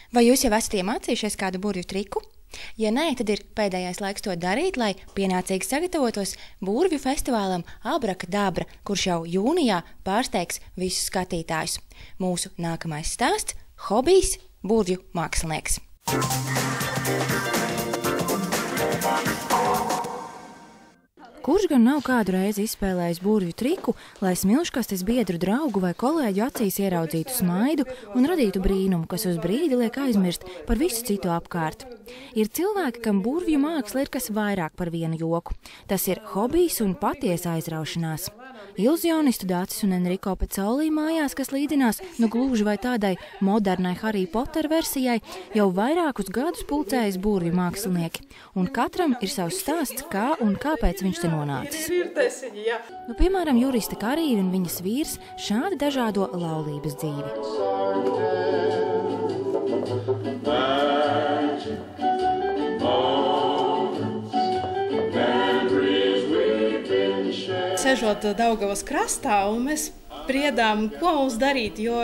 Vai jūs jau esat iemācījušies kādu burvju triku? Ja nē, tad ir pēdējais laiks to darīt, lai pienācīgi sagatavotos burvju festivālam Abrakadabra, kurš jau jūnijā pārsteigs visus skatītājus. Mūsu nākamais stāsts – hobijs burvju mākslinieks. Kurš gan nav kādu reizi izspēlējis burvju triku, lai smilškastes biedru draugu vai kolēģu acīs ieraudzītu smaidu un radītu brīnumu, kas uz brīdi liek aizmirst par visu citu apkārt. Ir cilvēki, kam burvju māksla ir kas vairāk par vienu joku. Tas ir hobijs un patiesa aizraušanās. Ilzionistu Dācis un Enriko Pecolī mājās, kas līdzinās gluži vai tādai modernai Harry Potter versijai, jau vairākus gadus pulcējas burvju mākslinieki, un katram ir savs stāsts, kā un kāpēc viņš te nonācis. Piemēram, jurista Karīna un viņas vīrs šādi dažādo laulības dzīvi. Sežot Daugavas krastā, un mēs spriedām, ko mums darīt, jo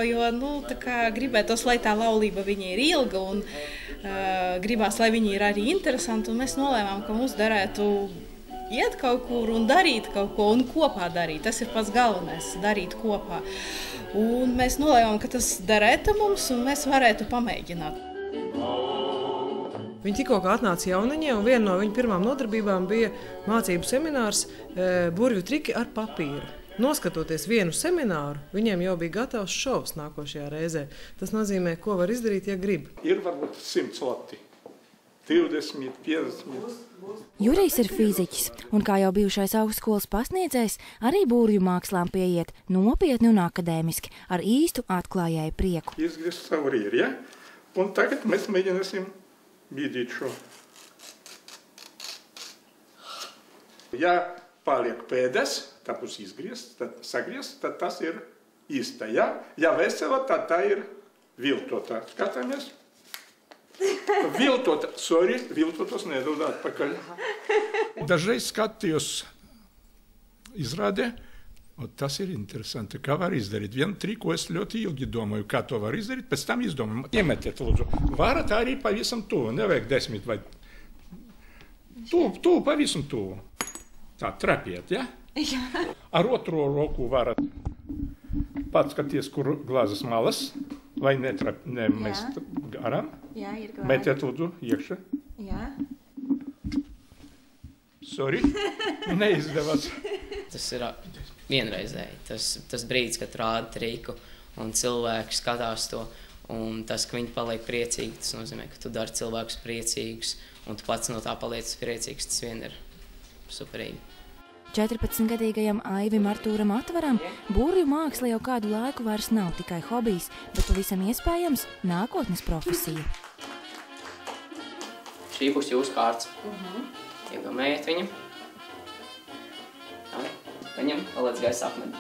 gribētos, lai tā laulība viņa ir ilga, un gribās, lai viņa ir arī interesanta, un mēs nolēmām, ka mums darētu iet kaut kur un darīt kaut ko, un kopā darīt. Tas ir pats galvenais, darīt kopā. Un mēs nolēmām, ka tas derētu mums, un mēs varētu pamēģināt. Viņi tikko atnāca jauniņie, un viena no viņa pirmām nodarbībām bija mācību seminārs burvju triki ar papīru. Noskatoties vienu semināru, viņiem jau bija gatavs šovs nākošajā reizē. Tas nozīmē, ko var izdarīt, ja grib. Ir varbūt 100 lati, 20, 50. Jurijs ir fiziķis, un kā jau bijušais augstskolas pasniedzējs, arī burvju mākslām pieiet nopietni un akadēmiski, ar īstu atklājēju prieku. Izgriezt savu rīri, ja? Un tagad mēs mēģināsim bīdīt šo. Ja paliek pēdas, tā būs izgriezt, tad sagriezt, tad tas ir īsta, ja? Ja vesela, tad tā ir viltota. Skatāmies. Viltota, viltotos nedod atpakaļ. Dažreiz skatījos izrādē, tas ir interesanti, kā var izdarīt. Vienu triku es ļoti ilgi domāju, kā to var izdarīt, pēc tam izdomāju. Iemetiet, lūdzu. Varat arī pavisam tuvu, nevajag 10 vai... Tuvu, pavisam tuvu. Tā, trapiet, ja? Jā. Ar otro roku varat patskaties, kur glāzes malas, lai nemest garām. Jā, ir glāzi. Metiet, lūdzu, iekšā. Jā. Sorry, neizdevās. Tas ir vienreizēji. Tas brīdis, kad rāda triku un cilvēki skatās to, un tas, ka viņi paliek priecīgi, tas nozīmē, ka tu dari cilvēkus priecīgus, un tu pats no tā paliec priecīgs, tas vien ir superīgi. 14-gadīgajam Aivim Artūram Atvaram burvju māksla jau kādu laiku vairs nav tikai hobijs, bet pavisam iespējams nākotnes profesija. Šī būs jūsu kārts. Iedomājiet viņu. Paņem, paliec gaisa apmet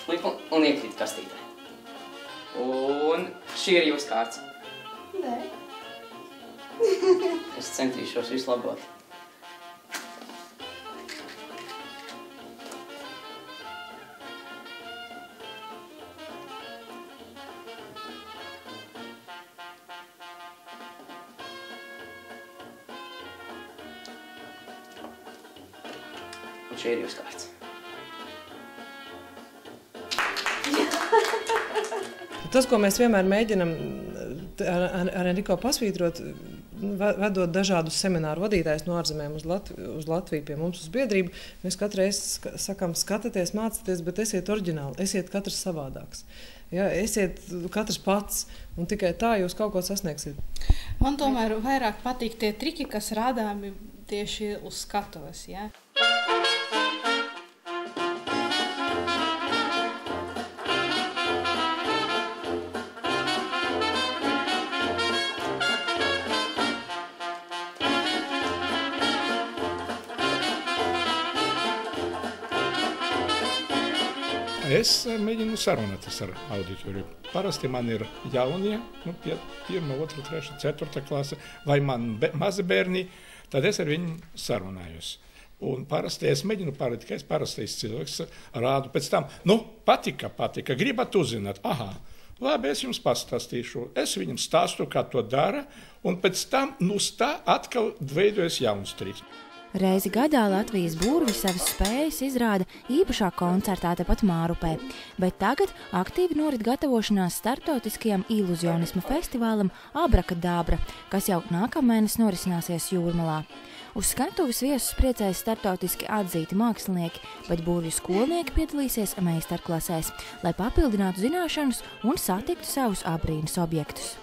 flipu un iekrīt kastītē. Un šī ir jūsu kārts. Nē. Es centīšos visu labot. Un šī ir jūsu kārts. Tas, ko mēs vienmēr mēģinam ar Enriko pasvītrot, vedot dažādus semināru vadītājus no ārzemēm uz Latviju pie mums uz biedrību, mēs katru reizi sakām, skatieties, mācieties, bet esiet oriģināli, esiet katrs savādāks. Ja, esiet katrs pats, un tikai tā jūs kaut ko sasniegsiet. Man tomēr vairāk patīk tie triki, kas rādāmi tieši uz skatuves, ja? Es mēģinu sarunāties ar auditoriju. Parasti man ir jaunie, 1, 2, 3, 4 klase, vai man mazi bērni, tad es ar viņu sarunājos. Un parasti es mēģinu parādīt, ka es parastais cilvēks rādu pēc tam. Patika, gribat uzzināt. Aha, Labi, es jums pastāstīšu. Es viņam stāstu, kā to dara, un pēc tam tā atkal veidojas jauns triks. Reizi gadā Latvijas burvi savas spējas izrāda īpašā koncertā tepat Mārupē, bet tagad aktīvi norit gatavošanās starptautiskajam iluzionisma festivālam Abrakadabra, kas jau nākamēnes norisināsies Jūrmalā. Uz skatuves viesus priecēs starptautiski atzīti mākslinieki, bet burvju skolnieki piedalīsies meistarklasēs, lai papildinātu zināšanas un satiktu savus abrīnas objektus.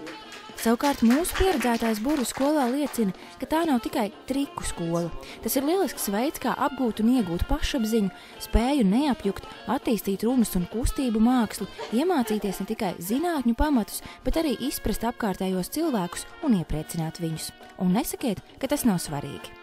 Savukārt mūsu pieredzētais burvju skolā liecina, ka tā nav tikai triku skola. Tas ir lielisks veids, kā apgūt un iegūt pašapziņu, spēju neapjukt, attīstīt runas un kustību mākslu, iemācīties ne tikai zinātņu pamatus, bet arī izprast apkārtējos cilvēkus un iepriecināt viņus. Un nesakiet, ka tas nav svarīgi.